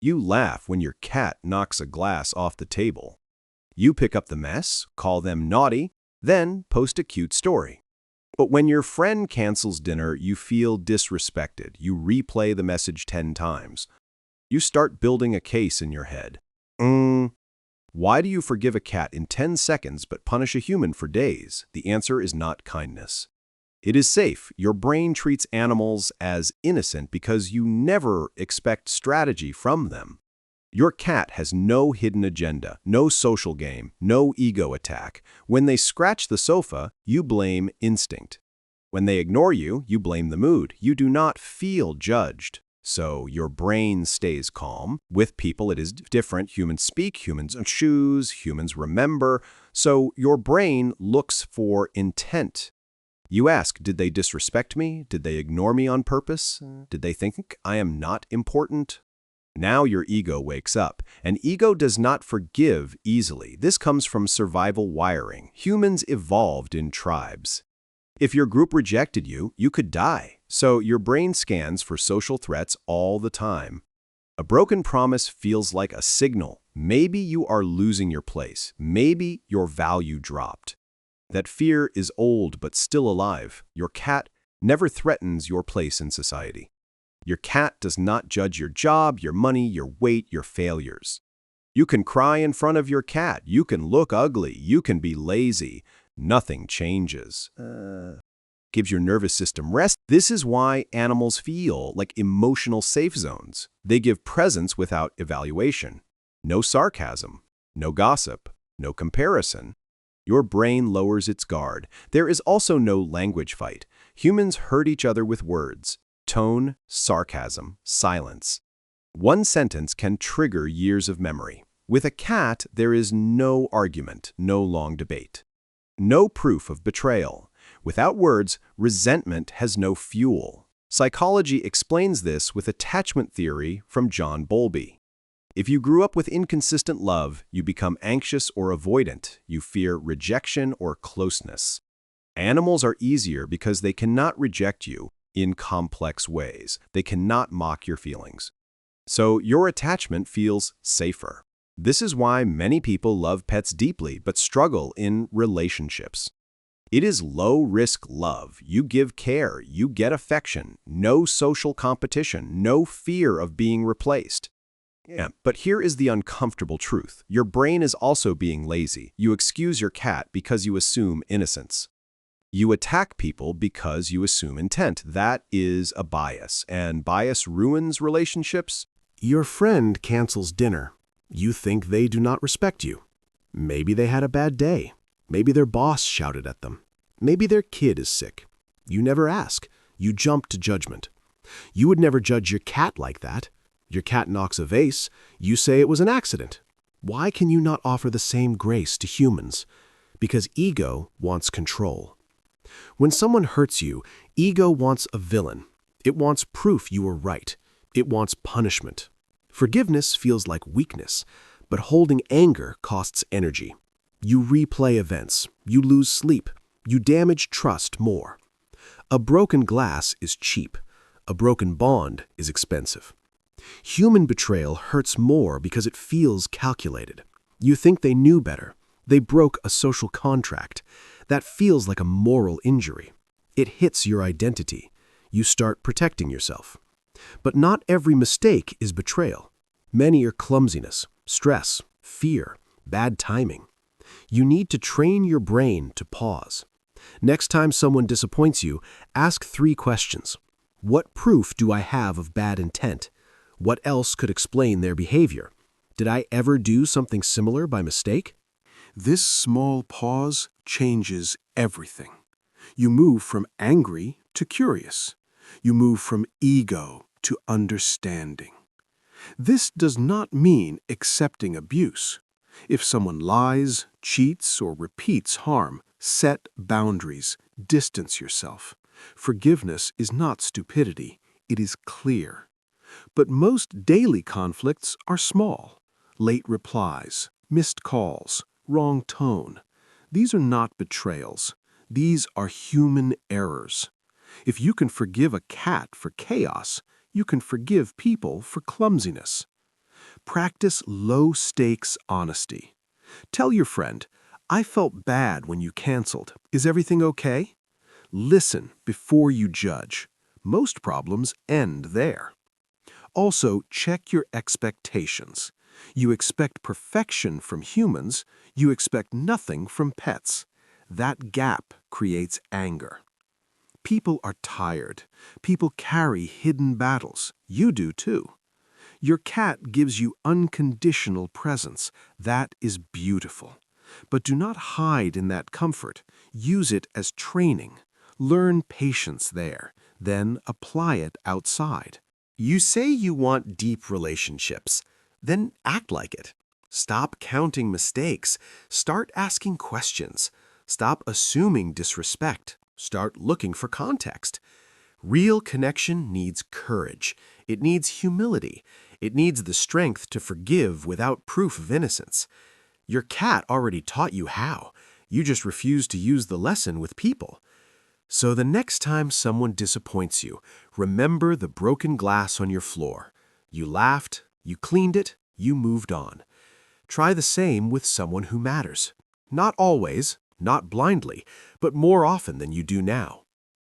You laugh when your cat knocks a glass off the table. You pick up the mess, call them naughty, then post a cute story. But when your friend cancels dinner, you feel disrespected. You replay the message 10 times. You start building a case in your head. Why do you forgive a cat in 10 seconds but punish a human for days? The answer is not kindness. It is safe. Your brain treats animals as innocent because you never expect strategy from them. Your cat has no hidden agenda, no social game, no ego attack. When they scratch the sofa, you blame instinct. When they ignore you, you blame the mood. You do not feel judged. So your brain stays calm. With people, it is different. Humans speak, humans choose, humans remember. So your brain looks for intent. You ask, did they disrespect me? Did they ignore me on purpose? Did they think I am not important? Now your ego wakes up, and ego does not forgive easily. This comes from survival wiring. Humans evolved in tribes. If your group rejected you, you could die. So your brain scans for social threats all the time. A broken promise feels like a signal. Maybe you are losing your place. Maybe your value dropped. That fear is old but still alive. Your cat never threatens your place in society. Your cat does not judge your job, your money, your weight, your failures. You can cry in front of your cat. You can look ugly. You can be lazy. Nothing changes. Gives your nervous system rest. This is why animals feel like emotional safe zones. They give presence without evaluation. No sarcasm, no gossip, no comparison. Your brain lowers its guard. There is also no language fight. Humans hurt each other with words. Tone, sarcasm, silence. One sentence can trigger years of memory. With a cat, there is no argument, no long debate. No proof of betrayal. Without words, resentment has no fuel. Psychology explains this with attachment theory from John Bowlby. If you grew up with inconsistent love, you become anxious or avoidant. You fear rejection or closeness. Animals are easier because they cannot reject you in complex ways. They cannot mock your feelings. So your attachment feels safer. This is why many people love pets deeply but struggle in relationships. It is low-risk love. You give care, you get affection, no social competition, no fear of being replaced. But here is the uncomfortable truth. Your brain is also being lazy. You excuse your cat because you assume innocence. You attack people because you assume intent. That is a bias, and bias ruins relationships. Your friend cancels dinner. You think they do not respect you. Maybe they had a bad day. Maybe their boss shouted at them. Maybe their kid is sick. You never ask. You jump to judgment. You would never judge your cat like that. Your cat knocks a vase. You say it was an accident. Why can you not offer the same grace to humans? Because ego wants control. When someone hurts you, ego wants a villain. It wants proof you were right. It wants punishment. Forgiveness feels like weakness, but holding anger costs energy. You replay events. You lose sleep. You damage trust more. A broken glass is cheap. A broken bond is expensive. Human betrayal hurts more because it feels calculated. You think they knew better. They broke a social contract. That feels like a moral injury. It hits your identity. You start protecting yourself. But not every mistake is betrayal. Many are clumsiness, stress, fear, bad timing. You need to train your brain to pause. Next time someone disappoints you, ask 3 questions. What proof do I have of bad intent? What else could explain their behavior? Did I ever do something similar by mistake? This small pause changes everything. You move from angry to curious. You move from ego to understanding. This does not mean accepting abuse. If someone lies, cheats, or repeats harm, set boundaries, distance yourself. Forgiveness is not stupidity, it is clear. But most daily conflicts are small. Late replies, missed calls, wrong tone. These are not betrayals. These are human errors. If you can forgive a cat for chaos, you can forgive people for clumsiness. Practice low-stakes honesty. Tell your friend, "I felt bad when you canceled. Is everything okay?" Listen before you judge. Most problems end there. Also, check your expectations. You expect perfection from humans, you expect nothing from pets. That gap creates anger. People are tired. People carry hidden battles. You do too. Your cat gives you unconditional presence. That is beautiful. But do not hide in that comfort. Use it as training. Learn patience there, then apply it outside. You say you want deep relationships. Then act like it. Stop counting mistakes. Start asking questions. Stop assuming disrespect. Start looking for context. Real connection needs courage. It needs humility. It needs the strength to forgive without proof of innocence. Your cat already taught you how. You just refuse to use the lesson with people. So the next time someone disappoints you, remember the broken glass on your floor. You laughed, you cleaned it, you moved on. Try the same with someone who matters. Not always, not blindly, but more often than you do now.